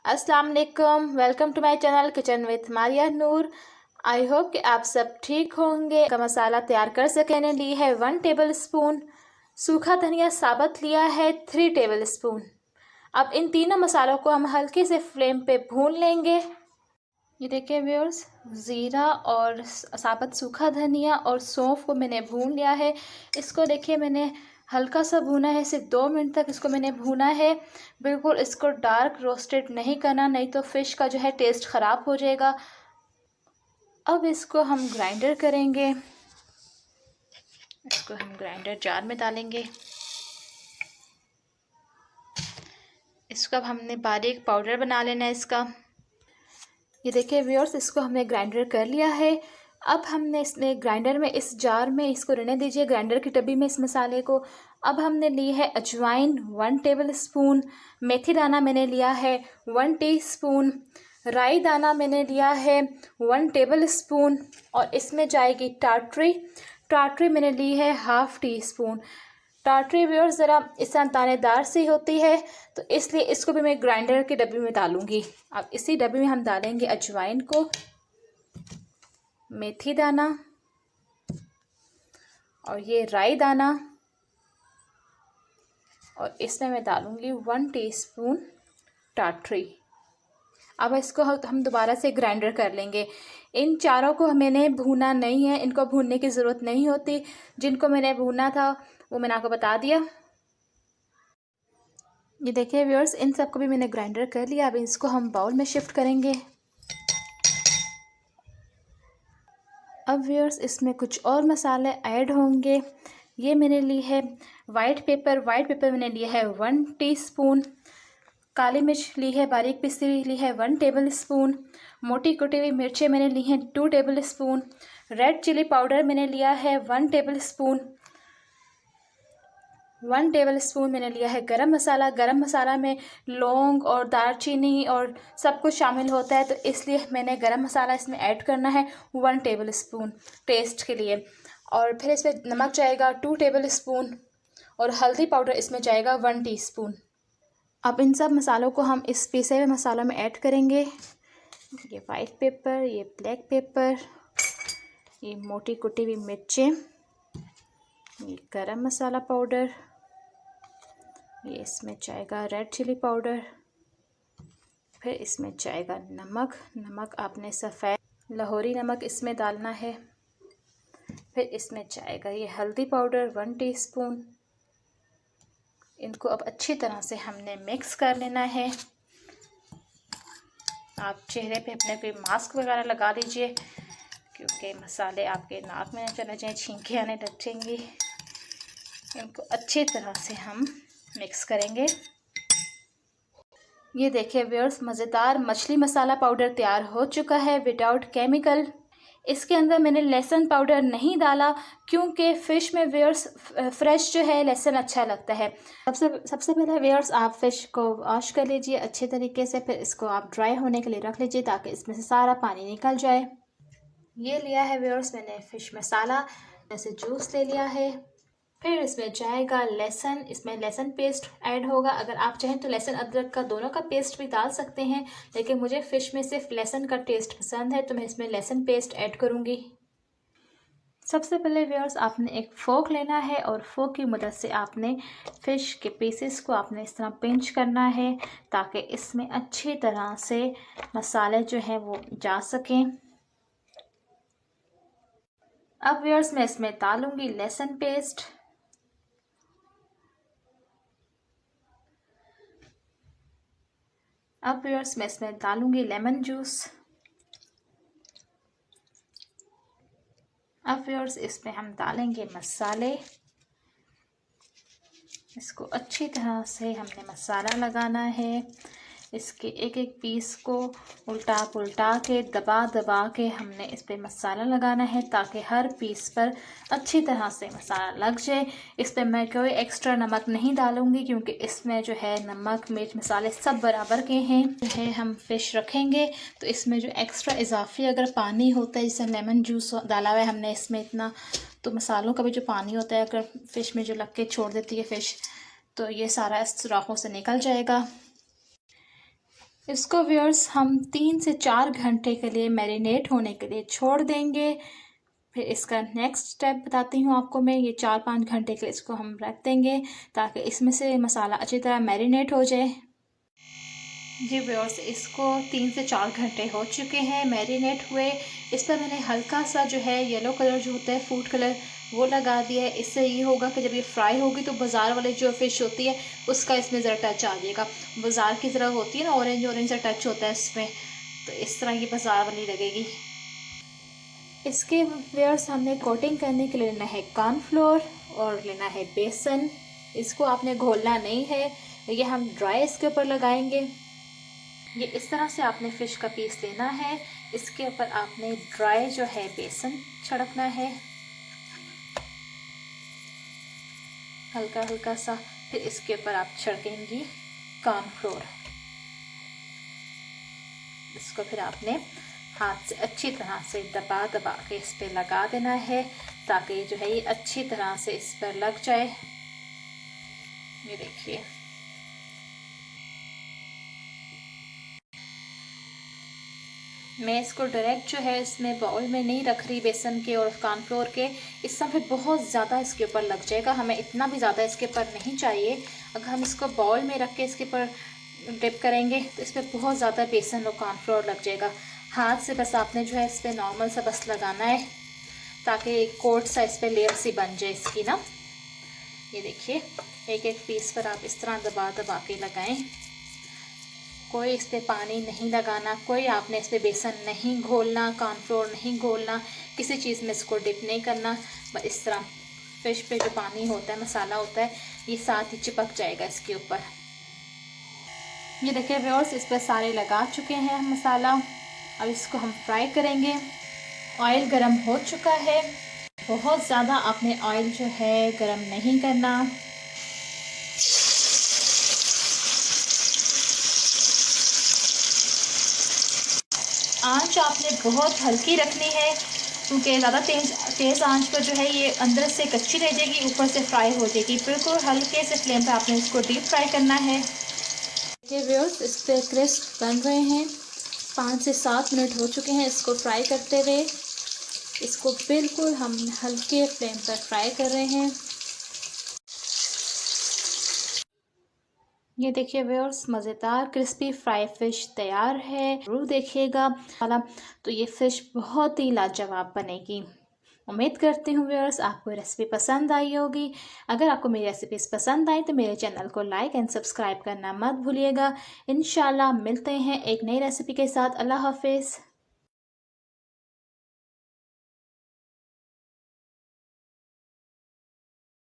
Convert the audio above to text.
अस्सलाम वालेकुम, welcome to my channel kitchen with Maria Noor. I hope कि आप सब ठीक होंगे। का मसाला तैयार कर सके। मैंने ली है 1 टेबल स्पून सूखा धनिया, साबुत लिया है 3 टेबल स्पून। अब इन तीनों मसालों को हम हल्के से फ्लेम पे भून लेंगे। ये देखिए व्यूअर्स, ज़ीरा और साबुत सूखा धनिया और सौंफ को मैंने भून लिया है। इसको देखिए मैंने हल्का सा भूना है, सिर्फ 2 मिनट तक इसको मैंने भूना है। बिल्कुल इसको डार्क रोस्टेड नहीं करना, नहीं तो फ़िश का जो है टेस्ट ख़राब हो जाएगा। अब इसको हम ग्राइंडर करेंगे। इसको हम ग्राइंडर जार में डालेंगे। इसको अब हमने बारीक पाउडर बना लेना है इसका। ये देखिए व्यूअर्स, इसको हमने ग्राइंडर कर लिया है। अब हमने इसमें ग्राइंडर में, इस जार में इसको रहने दीजिए, ग्राइंडर की डब्बी में इस मसाले को। अब हमने ली है अजवाइन 1 टेबल स्पून, मेथी दाना मैंने लिया है 1 टीस्पून, राई दाना मैंने लिया है 1 टेबल स्पून, और इसमें जाएगी टाटरी। टाटरी मैंने ली है 1/2 टीस्पून। टाटरी व्यूअर्स ज़रा इस तरह दानेदार सी होती है, तो इसलिए इसको भी मैं ग्राइंडर की डब्बी में डालूंगी। अब इसी डब्बी में हम डालेंगे अजवाइन को, मेथी दाना और ये राई दाना, और इसमें मैं डालूंगी 1 टीस्पून टाटरी। अब इसको हम दोबारा से ग्राइंडर कर लेंगे। इन चारों को मैंने भूना नहीं है, इनको भूनने की ज़रूरत नहीं होती। जिनको मैंने भूना था वो मैंने आपको बता दिया। ये देखिए व्यूअर्स, इन सबको भी मैंने ग्राइंडर कर लिया। अब इसको हम बाउल में शिफ्ट करेंगे। अब व्यूअर्स, इसमें कुछ और मसाले ऐड होंगे। ये मैंने ली है वाइट पेपर मैंने लिया है 1 टीस्पून। काली मिर्च ली है बारीक पिसी हुई, ली है 1 टेबल स्पून। मोटी कुटी हुई मिर्चें मैंने ली हैं 2 tablespoon. Red chilli powder मैंने लिया है 1 टेबल स्पून। 1 टेबल स्पून मैंने लिया है गरम मसाला। गरम मसाला में लौंग और दालचीनी और सब कुछ शामिल होता है, तो इसलिए मैंने गरम मसाला इसमें ऐड करना है 1 टेबल स्पून टेस्ट के लिए। और फिर इसमें नमक जाएगा 2 टेबल स्पून, और हल्दी पाउडर इसमें जाएगा 1 टीस्पून। अब इन सब मसालों को हम इस पीसे हुए मसालों में ऐड करेंगे। ये वाइट पेपर, ये ब्लैक पेपर, ये मोटी कुटी हुई मिर्चें, ये गरम मसाला पाउडर, ये इसमें जाएगा रेड चिली पाउडर, फिर इसमें जाएगा नमक। नमक आपने सफ़ेद लाहौरी नमक इसमें डालना है। फिर इसमें जाएगा ये हल्दी पाउडर 1 टीस्पून। इनको अब अच्छी तरह से हमने मिक्स कर लेना है। आप चेहरे पे अपने कोई मास्क वगैरह लगा लीजिए, क्योंकि मसाले आपके नाक में न चले जाएँ, छींकें आने लग जाएंगी। इनको अच्छी तरह से हम मिक्स करेंगे। ये देखिए व्यूअर्स, मज़ेदार मछली मसाला पाउडर तैयार हो चुका है विदाउट केमिकल। इसके अंदर मैंने लहसुन पाउडर नहीं डाला, क्योंकि फ़िश में व्यूअर्स फ्रेश जो है लहसुन अच्छा लगता है। सबसे पहले व्यूअर्स आप फ़िश को वॉश कर लीजिए अच्छे तरीके से, फिर इसको आप ड्राई होने के लिए रख लीजिए ताकि इसमें से सारा पानी निकल जाए। ये लिया है व्यूअर्स मैंने फ़िश मसाला, जैसे जूस ले लिया है। फिर इसमें जाएगा लहसुन, इसमें लहसुन पेस्ट ऐड होगा। अगर आप चाहें तो लहसुन अदरक का दोनों का पेस्ट भी डाल सकते हैं, लेकिन मुझे फ़िश में सिर्फ लहसुन का टेस्ट पसंद है, तो मैं इसमें लहसुन पेस्ट ऐड करूँगी। सबसे पहले व्यूअर्स आपने एक फोक लेना है, और फोक की मदद से आपने फ़िश के पीसेस को आपने इस तरह पिंच करना है, ताकि इसमें अच्छी तरह से मसाले जो हैं वो जा सकें। अब व्यूअर्स मैं इसमें डालूँगी लहसुन पेस्ट। अब व्यूअर्स मैं इसमें डालूँगी लेमन जूस। अब व्यूअर्स इसमें हम डालेंगे मसाले। इसको अच्छी तरह से हमने मसाला लगाना है। इसके एक एक पीस को उल्टा पुल्टा के दबा के हमने इस पर मसाला लगाना है, ताकि हर पीस पर अच्छी तरह से मसाला लग जाए। इस पर मैं कोई एक्स्ट्रा नमक नहीं डालूँगी, क्योंकि इसमें जो है नमक मिर्च मसाले सब बराबर के हैं। जो है हम फ़िश रखेंगे तो इसमें जो एक्स्ट्रा इजाफी अगर पानी होता है, जैसे लेमन जूस डाला हुआ है हमने इसमें इतना, तो मसालों का भी जो पानी होता है अगर फ़िश में जो लग के छोड़ देती है फ़िश, तो ये सारा इस सुराखों से निकल जाएगा। इसको व्यूअर्स हम 3 से 4 घंटे के लिए मैरिनेट होने के लिए छोड़ देंगे। फिर इसका नेक्स्ट स्टेप बताती हूँ आपको मैं। ये 4-5 घंटे के लिए इसको हम रख देंगे ताकि इसमें से मसाला अच्छी तरह मैरिनेट हो जाए। जी व्यूअर्स, इसको 3 से 4 घंटे हो चुके हैं मैरिनेट हुए। इस पर मैंने हल्का सा जो है येलो कलर जो होता है फूड कलर वो लगा दिया है। इससे ये होगा कि जब ये फ्राई होगी तो बाज़ार वाली जो फ़िश होती है उसका इसमें ज़रा टच आ जाएगा। बाज़ार की तरह होती है ना, ऑरेंज ऑरेंज सा टच होता है इसमें, तो इस तरह ये बाज़ार वाली लगेगी। इसके व्यूअर्स हमने कोटिंग करने के लिए लेना है कॉर्नफ्लोर और लेना है बेसन। इसको आपने घोलना नहीं है, ये हम ड्राई इसके ऊपर लगाएंगे। ये इस तरह से आपने फ़िश का पीस लेना है। इसके ऊपर आपने ड्राई जो है बेसन छिड़कना है हल्का हल्का सा। फिर इसके ऊपर आप छिड़केंगी कॉर्नफ्लोर। इसको फिर आपने हाथ से अच्छी तरह से दबा दबा के इस पर लगा देना है ताकि जो है ये अच्छी तरह से इस पर लग जाए। ये देखिए, मैं इसको डायरेक्ट जो है इसमें बाउल में नहीं रख रही बेसन के और कॉर्नफ्लोर के, इससे फिर बहुत ज़्यादा इसके ऊपर लग जाएगा। हमें इतना भी ज़्यादा इसके ऊपर नहीं चाहिए। अगर हम इसको बाउल में रख के इसके ऊपर डिप करेंगे तो इस पर बहुत ज़्यादा बेसन और कॉर्नफ्लोर लग जाएगा। हाथ से बस आपने जो है इस पर नॉर्मल सा बस लगाना है ताकि एक कोट सा इस पर लेयर सी बन जाए इसकी ना। ये देखिए, एक एक पीस पर आप इस तरह दबा दबा के लगाएं। कोई इस पर पानी नहीं लगाना, कोई आपने इस पर बेसन नहीं घोलना, कॉर्नफ्लोर नहीं घोलना, किसी चीज़ में इसको डिप नहीं करना। बस इस तरह फ़िश पे जो पानी होता है, मसाला होता है, ये साथ ही चिपक जाएगा इसके ऊपर। ये देखिए व्यूअर्स, इस पर सारे लगा चुके हैं मसाला। अब इसको हम फ्राई करेंगे। ऑयल गरम हो चुका है। बहुत ज़्यादा आपने ऑयल जो है गरम नहीं करना। आंच आपने बहुत हल्की रखनी है क्योंकि ज़्यादा तेज़ आंच पर जो है ये अंदर से कच्ची रह जाएगी, ऊपर से फ्राई हो जाएगी। बिल्कुल हल्के से फ्लेम पे आपने इसको डीप फ्राई करना है। ये व्यूअर्स, इस पर क्रिस्प बन रहे हैं। 5 से 7 मिनट हो चुके हैं इसको फ्राई करते हुए। इसको बिल्कुल हम हल्के फ्लेम पर फ्राई कर रहे हैं। ये देखिए व्यूअर्स, मज़ेदार क्रिस्पी फ्राई फ़िश तैयार है। ज़रूर देखिएगा तो ये फ़िश बहुत ही लाजवाब बनेगी। उम्मीद करती हूँ व्यूअर्स आपको रेसिपी पसंद आई होगी। अगर आपको मेरी रेसिपीज़ पसंद आई तो मेरे चैनल को लाइक एंड सब्सक्राइब करना मत भूलिएगा। इंशाल्लाह मिलते हैं एक नई रेसिपी के साथ। अल्लाह हाफिज़।